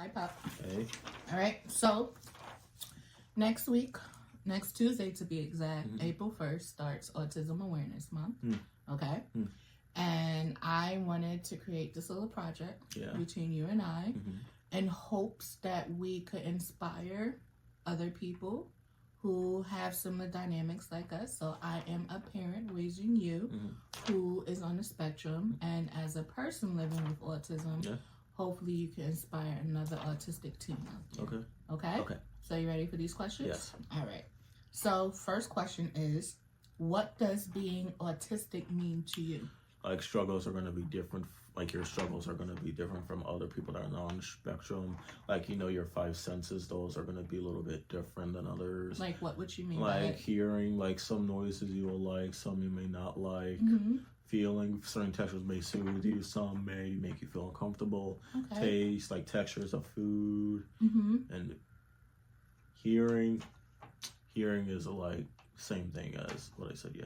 Hi, Pop. Hey. All right. So next week, next Tuesday to be exact, April 1st starts Autism Awareness Month. Okay. And I wanted to create this little project between you and I in hopes that we could inspire other people who have similar dynamics like us. So I am a parent raising you who is on the spectrum, and as a person living with autism, hopefully you can inspire another autistic teen out there. Okay? So you ready for these questions? Yes. All right. So first question is, what does being autistic mean to you? Like, struggles are going to be different. Like, your struggles are going to be different from other people that are not on the spectrum. Like, you know, your five senses, those are going to be a little bit different than others. Like, what would you mean by Like, that? hearing, like, some noises you will like, some you may not like. Feeling certain textures may soothe you, some may make you feel uncomfortable. Taste, like, textures of food. And hearing is, like, same thing as what I said,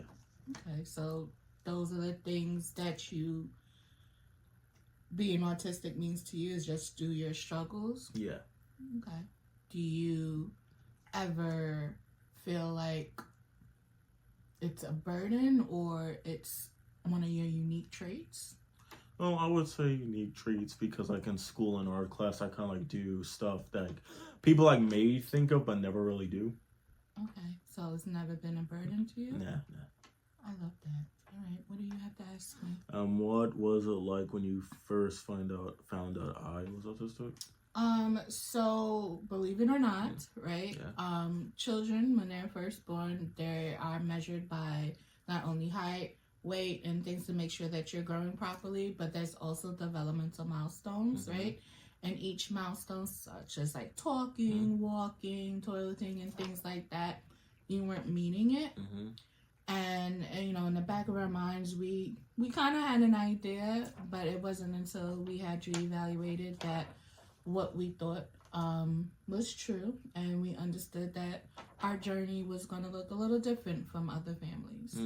Okay, so those are the things that being autistic means to you, is just through your struggles? Yeah. Okay. Do you ever feel like it's a burden or it's one of your unique traits? Well, I would say unique traits because, like, in school and art class, I kind of, like, do stuff that people, like, may think of but never really do. Okay, so it's never been a burden to you? Nah. I love that. All right, what do you have to ask me? What was it like when you first found out I was autistic? So believe it or not, right? Children, when they're first born, they are measured by not only height, weight, and things to make sure that you're growing properly, but there's also developmental milestones, right? And each milestone, such as like talking, walking, toileting, and things like that, you weren't meaning it. And you know, in the back of our minds, we kind of had an idea, but it wasn't until we had you evaluated that what we thought was true, and we understood that our journey was going to look a little different from other families.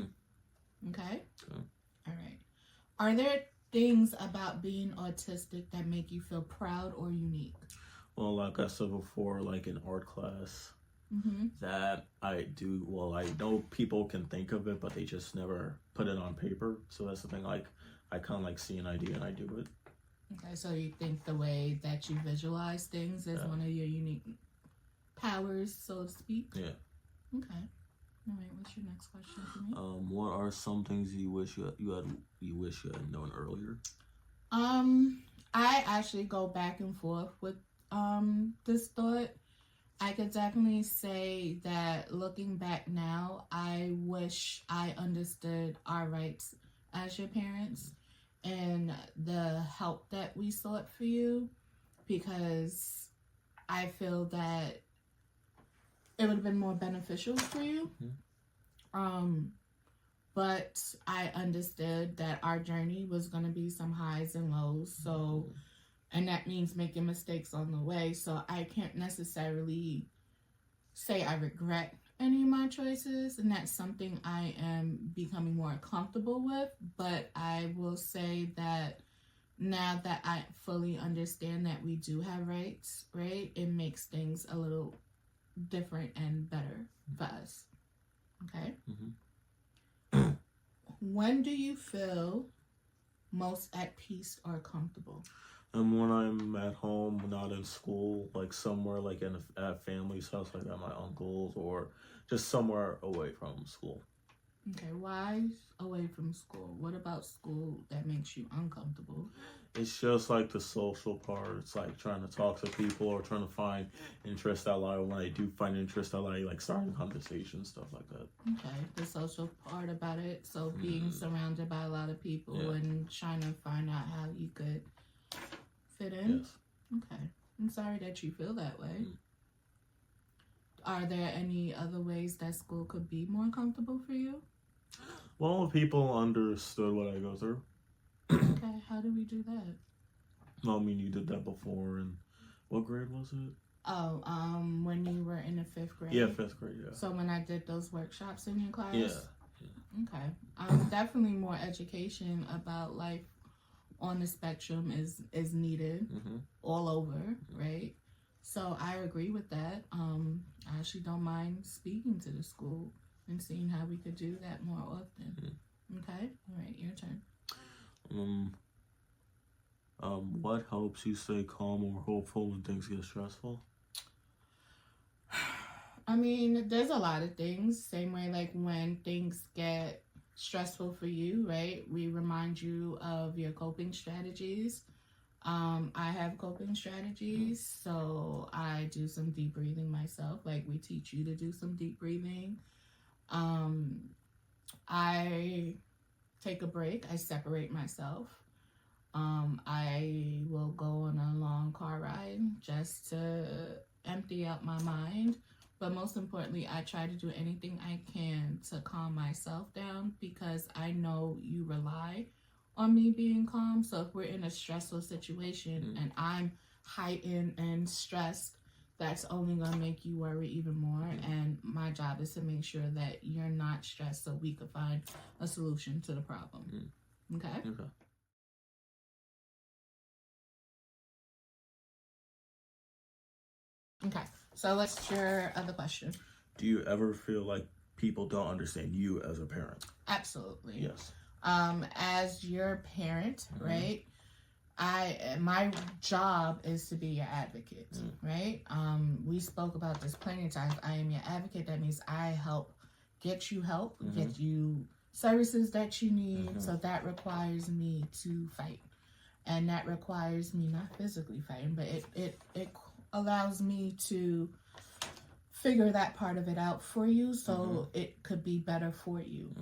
Okay? All right. Are there things about being autistic that make you feel proud or unique? Well, like I said before, like in art class, that I do, well, I know people can think of it, but they just never put it on paper. So that's the thing, like, I kind of like see an idea and I do it. Okay, so you think the way that you visualize things is one of your unique powers, so to speak? Yeah. Okay. All right, what's your next question for me? What are some things you wish you had known earlier? I actually go back and forth with this thought. I could definitely say that looking back now, I wish I understood our rights as your parents and the help that we sought for you, because I feel that it would have been more beneficial for you. But I understood that our journey was going to be some highs and lows. So, and that means making mistakes on the way. So I can't necessarily say I regret any of my choices, and that's something I am becoming more comfortable with. But I will say that now that I fully understand that we do have rights, right, it makes things a little different and better for us. Okay? When do you feel most at peace or comfortable? And when I'm at home, not in school, like somewhere like at family's house, like at my uncle's, or just somewhere away from school. Okay, why away from school? What about school that makes you uncomfortable? It's just like the social part. It's like trying to talk to people or trying to find interest out loud. When I do find interest out loud, like starting conversations, stuff like that. Okay, the social part about it. So being surrounded by a lot of people and trying to find out how you could fit in. Yes. Okay, I'm sorry that you feel that way. Are there any other ways that school could be more comfortable for you? Well, people understood what I go through. Okay, how do we do that? Well, I mean, you did that before, and what grade was it? Oh, when you were in the 5th grade? Yeah, 5th grade, yeah. So when I did those workshops in your class? Yeah. Okay. Definitely more education about life on the spectrum is needed all over, right? So I agree with that. I actually don't mind speaking to the school and seeing how we could do that more often. Okay? All right, your turn. What helps you stay calm or hopeful when things get stressful? I mean, there's a lot of things. Same way, like when things get stressful for you, right? We remind you of your coping strategies. I have coping strategies, so I do some deep breathing myself. Like we teach you to do some deep breathing. I take a break. I separate myself. I will go on a long car ride just to empty out my mind. But most importantly, I try to do anything I can to calm myself down because I know you rely on me being calm. So if we're in a stressful situation and I'm heightened and stressed, that's only going to make you worry even more. And my job is to make sure that you're not stressed so we can find a solution to the problem. Okay? Okay. Okay, so what's your other question? Do you ever feel like people don't understand you as a parent? Absolutely. Yes. As your parent, right? My job is to be your advocate, right? We spoke about this plenty of times. I am your advocate. That means I help get you help, get you services that you need. So that requires me to fight, and that requires me not physically fighting, but it allows me to figure that part of it out for you so it could be better for you.